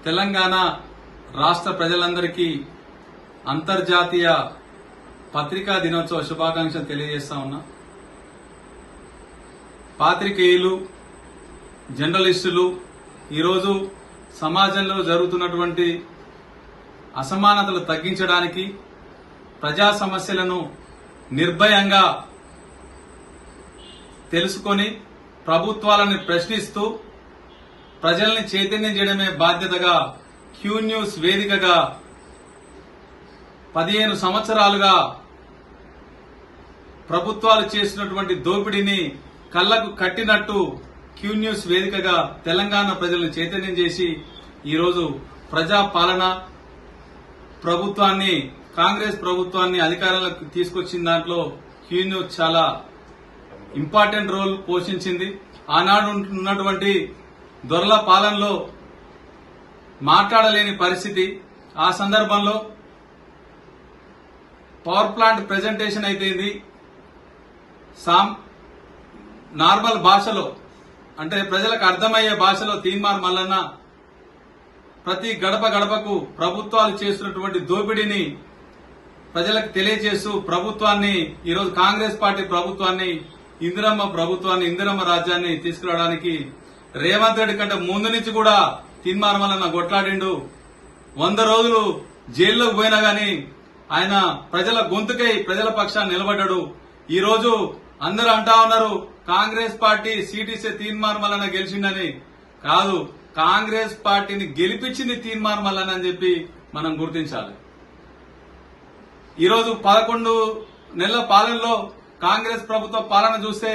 తెలంగాణ రాష్ట్ర ప్రజలందరికీ అంతర్జాతీయ పత్రికా దినోత్సవ శుభాకాంక్షలు తెలియజేస్తా ఉన్నా. పాత్రికేయులు, జర్నలిస్టులు ఈరోజు సమాజంలో జరుగుతున్నటువంటి అసమానతలు తగ్గించడానికి, ప్రజా సమస్యలను నిర్భయంగా తెలుసుకొని ప్రభుత్వాలను ప్రశ్నిస్తూ ప్రజల్ని చైతన్యం చేయడమే బాధ్యతగా క్యూ న్యూస్ వేదికగా 15 సంవత్సరాలుగా ప్రభుత్వాలు చేసినటువంటి దోపిడీని కళ్లకు కట్టినట్టు క్యూ న్యూస్ వేదికగా తెలంగాణ ప్రజలను చైతన్యం చేసి ఈరోజు ప్రజా పాలన ప్రభుత్వాన్ని, కాంగ్రెస్ ప్రభుత్వాన్ని అధికారంలోకి తీసుకొచ్చిన దాంట్లో క్యూ న్యూస్ చాలా ఇంపార్టెంట్ రోల్ పోషించింది. ఆనాడు ఉన్నటువంటి దొరల పాలనలో మాట్లాడలేని పరిస్థితి. ఆ సందర్భంలో పవర్ ప్లాంట్ ప్రెజెంటేషన్ అయితేంది, నార్మల్ భాషలో అంటే ప్రజలకు అర్థమయ్యే భాషలో తీన్మార్ మల్లన్న ప్రతి గడప గడపకు ప్రభుత్వాలు చేస్తున్నటువంటి దోపిడీని ప్రజలకు తెలియజేస్తూ ప్రభుత్వాన్ని, ఈరోజు కాంగ్రెస్ పార్టీ ప్రభుత్వాన్ని, ఇందిరమ్మ రాజ్యాన్ని తీసుకురావడానికి రేవంత్ రెడ్డి కంటే ముందు నుంచి కూడా తీన్మార్ మల్లన్న కొట్లాడిండు. 100 రోజులు జైల్లోకి పోయినా గాని ఆయన ప్రజల గొంతుకై ప్రజల పక్షాన్ని నిలబడ్డాడు. ఈ రోజు అందరూ అంటా ఉన్నారు కాంగ్రెస్ పార్టీ సీటీసీ తీన్మార్ మల్లన్న గెలిచిండని. కాదు, కాంగ్రెస్ పార్టీని గెలిపించింది తీన్మార్ మల్లన్న అని చెప్పి మనం గుర్తించాలి. ఈరోజు 11 నెలల పాలనలో కాంగ్రెస్ ప్రభుత్వ పాలన చూస్తే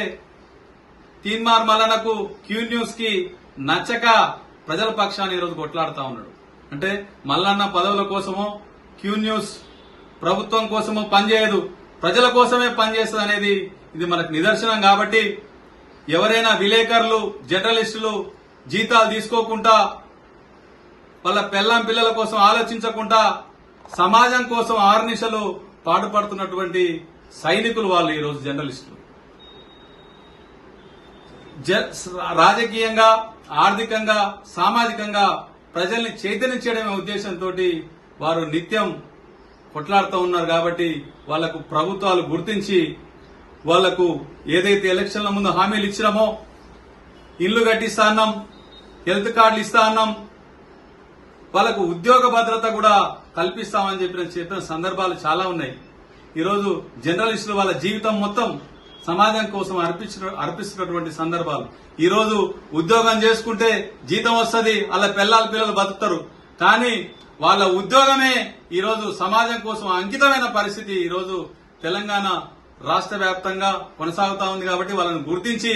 తీన్మార్ మల్లన్నకు క్యూ న్యూస్ కి నచ్చక ప్రజల పక్షాన్ని ఈరోజు కొట్లాడుతా ఉన్నాడు. అంటే మల్లన్న పదవుల కోసమో క్యూ న్యూస్ ప్రభుత్వం కోసమో పనిచేయదు, ప్రజల కోసమే పనిచేస్తుంది అనేది ఇది మనకు నిదర్శనం. కాబట్టి ఎవరైనా విలేకరులు, జర్నలిస్టులు జీతాలు తీసుకోకుండా, వాళ్ళ పెళ్ళాం పిల్లల కోసం ఆలోచించకుండా సమాజం కోసం ఆర్నిశలు పాటుపడుతున్నటువంటి సైనికులు వాళ్ళు ఈరోజు జర్నలిస్టులు. రాజకీయంగా, ఆర్థికంగా, సామాజికంగా ప్రజల్ని చైతన్యం చేయడమే ఉద్దేశంతో వారు నిత్యం కొట్లాడుతూ ఉన్నారు. కాబట్టి వాళ్లకు ప్రభుత్వాలు గుర్తించి వాళ్లకు ఏదైతే ఎలక్షన్ల ముందు హామీలు ఇచ్చినామో, ఇళ్లు కట్టిస్తా అన్నాం, హెల్త్ కార్డులు ఇస్తా అన్నాం, వాళ్లకు ఉద్యోగ భద్రత కూడా కల్పిస్తామని చెప్పిన సందర్భాలు చాలా ఉన్నాయి. ఈరోజు జర్నలిస్టులు వాళ్ళ జీవితం మొత్తం సమాజం కోసం అర్పిస్తున్నటువంటి సందర్భాలు. ఈ రోజు ఉద్యోగం చేసుకుంటే జీతం వస్తుంది, వాళ్ళ పిల్లలు బతుకుతారు. కానీ వాళ్ళ ఉద్యోగమే ఈరోజు సమాజం కోసం అంకితమైన పరిస్థితి ఈరోజు తెలంగాణ రాష్ట్ర వ్యాప్తంగా కొనసాగుతా ఉంది. కాబట్టి వాళ్ళని గుర్తించి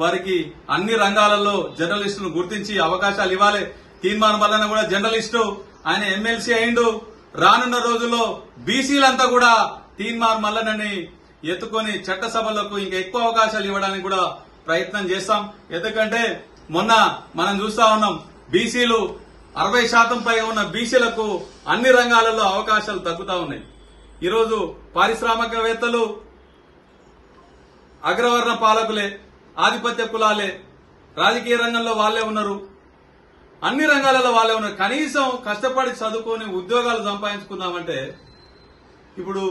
వారికి అన్ని రంగాలలో జర్నలిస్టులను గుర్తించి అవకాశాలు ఇవ్వాలి. తీన్మార్ మల్లన్న కూడా జర్నలిస్టు, ఆయన ఎమ్మెల్సీ అయిండు. రానున్న రోజుల్లో బీసీలంతా కూడా తీన్మార్ మల్లన్నని ఎత్తుకొని చట్టసభలకు ఇంకా ఎక్కువ అవకాశాలు ఇవ్వడానికి కూడా ప్రయత్నం చేస్తాం. ఎందుకంటే మొన్న మనం చూస్తా ఉన్నాం, బీసీలు 60% పైగా ఉన్న బీసీలకు అన్ని రంగాలలో అవకాశాలు తగ్గుతా ఉన్నాయి. ఈరోజు పారిశ్రామికవేత్తలు అగ్రవర్ణ పాలకులే, ఆధిపత్య కులాలే, రాజకీయ రంగంలో వాళ్లే ఉన్నారు, అన్ని రంగాలలో వాళ్లే ఉన్నారు. కనీసం కష్టపడి చదువుకొని ఉద్యోగాలు సంపాదించుకుందామంటే ఇప్పుడు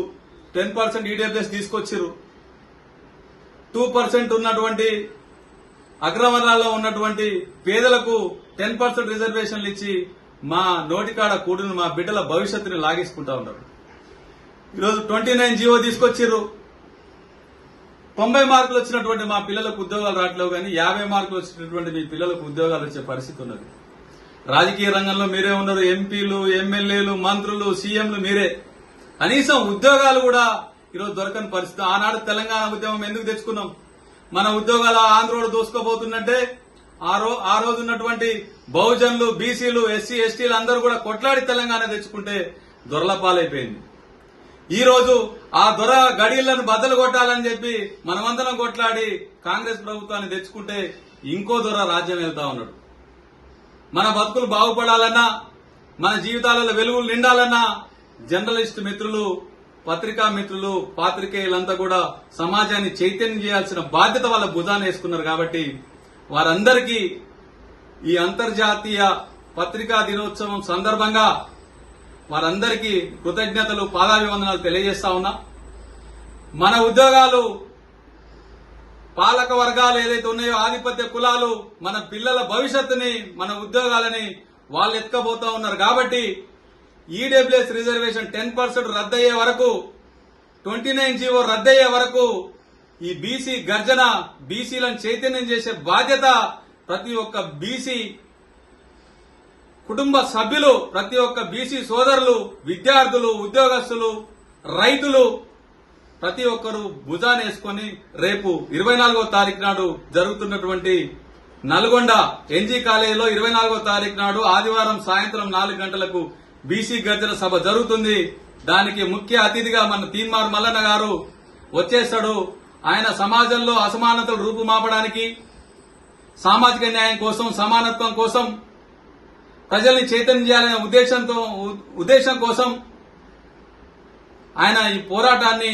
10% ఈడబ్ల్యూఎస్ తీసుకొచ్చారు. 2% ఉన్నటువంటి అగ్రవర్ణాల్లో ఉన్నటువంటి పేదలకు 10% రిజర్వేషన్లు ఇచ్చి మా నోటికాడ కూడిన మా బిడ్డల భవిష్యత్తుని లాగేసుకుంటా ఉన్నారు. ఈరోజు 29 జీవో తీసుకొచ్చారు. 90 మార్కులు వచ్చినటువంటి మా పిల్లలకు ఉద్యోగాలు రావట్లేవు, కానీ 50 మార్కులు వచ్చినటువంటి మీ పిల్లలకు ఉద్యోగాలు వచ్చే పరిస్థితి ఉన్నది. రాజకీయ రంగంలో మీరే ఉన్నారు, ఎంపీలు, ఎమ్మెల్యేలు, మంత్రులు, సీఎంలు మీరే. కనీసం ఉద్యోగాలు కూడా ఈరోజు దొరకని పరిస్థితి. ఆనాడు తెలంగాణ ఉద్యమం ఎందుకు తెచ్చుకున్నాం? మన ఉద్యోగాల ఆంధ్రోడు దూసుకుపోతుందంటే ఆ రోజు ఉన్నటువంటి బహుజనులు, బీసీలు, ఎస్సీ, ఎస్టీలు అందరూ కూడా కొట్లాడి తెలంగాణ తెచ్చుకుంటే దొరల పాలైపోయింది. ఈ రోజు ఆ దొర గడియలను బద్దలు కొట్టాలని చెప్పి మనమందరం కొట్లాడి కాంగ్రెస్ ప్రభుత్వాన్ని తెచ్చుకుంటే ఇంకో దొర రాజ్యం వెళ్తా ఉన్నాడు. మన బతుకులు బాగుపడాలన్నా, మన జీవితాలలో వెలుగులు నిండాలన్నా జర్నలిస్ట్ మిత్రులు, పత్రికా మిత్రులు, పాత్రికేయులంతా కూడా సమాజాన్ని చైతన్యం చేయాల్సిన బాధ్యత వాళ్ళ భుజాన వేసుకున్నారు. కాబట్టి వారందరికీ ఈ అంతర్జాతీయ పత్రికా దినోత్సవం సందర్భంగా వారందరికీ కృతజ్ఞతలు, పాదాభివందనాలు తెలియజేస్తా ఉన్నా. మన ఉద్యోగాలు పాలక వర్గాలు ఏదైతే ఉన్నాయో, ఆధిపత్య కులాలు మన పిల్లల భవిష్యత్తుని, మన ఉద్యోగాలని వాళ్ళు ఎత్తుకపోతా ఉన్నారు. కాబట్టి ఈడబ్ల్యూఎస్ రిజర్వేషన్ 10% రద్దయ్యే వరకు, 29 జీవో రద్దయ్యే వరకు ఈ బీసీ గర్జన, బీసీలను చైతన్యం చేసే బాధ్యత ప్రతి ఒక్క బీసీ కుటుంబ సభ్యులు, ప్రతి ఒక్క బీసీ సోదరులు, విద్యార్థులు, ఉద్యోగస్తులు, రైతులు ప్రతి ఒక్కరూ భుజానేసుకొని రేపు 24వ తారీఖు నాడు జరుగుతున్నటువంటి నల్గొండ ఎన్జీ కాలేజీలో 24వ తారీఖు నాడు ఆదివారం సాయంత్రం 4 గంటలకు బీసీ గర్జన సభ జరుగుతుంది. దానికి ముఖ్య అతిథిగా మన తీన్మార్ మల్లన్న గారు వచ్చేస్తాడు. ఆయన సమాజంలో అసమానతలు రూపుమాపడానికి, సామాజిక న్యాయం కోసం, సమానత్వం కోసం, ప్రజల్ని చైతన్యం చేయాలనే ఉద్దేశం కోసం ఆయన ఈ పోరాటాన్ని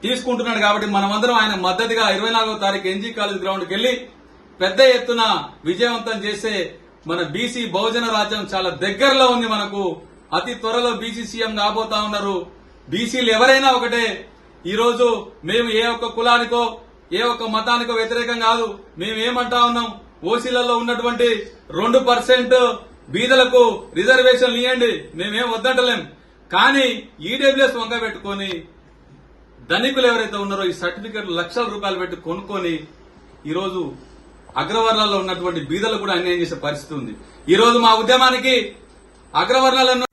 తీసుకుంటున్నాడు. కాబట్టి మనమందరం ఆయన మద్దతుగా 24వ తారీఖు ఎన్జీ కాలేజ్ గ్రౌండ్కి వెళ్లి పెద్ద ఎత్తున విజయవంతం చేస్తే మన బీసీ బహుజన రాజ్యం చాలా దగ్గరలో ఉంది. మనకు అతి త్వరలో బీసీ సీఎం కాబోతా ఉన్నారు. బీసీలు ఎవరైనా ఒకటే. ఈ రోజు మేము ఏ ఒక్క కులానికో, ఏ ఒక్క మతానికో వ్యతిరేకం కాదు. మేము ఏమంటా ఉన్నాం, ఓసీలలో ఉన్నటువంటి 2% బీదలకు రిజర్వేషన్లు ఇవ్వండి, మేమేం వద్దంటలేం. కానీ ఈడబ్ల్యూఎస్ వంక పెట్టుకుని ధనికులు ఎవరైతే ఉన్నారో ఈ సర్టిఫికెట్లు లక్షల రూపాయలు పెట్టి కొనుక్కొని ఈరోజు అగ్రవర్ణాల్లో ఉన్నటువంటి బీదలు కూడా అన్యాయం చేసే పరిస్థితి ఉంది. ఈ రోజు మా ఉద్యమానికి అగ్రవర్ణాలను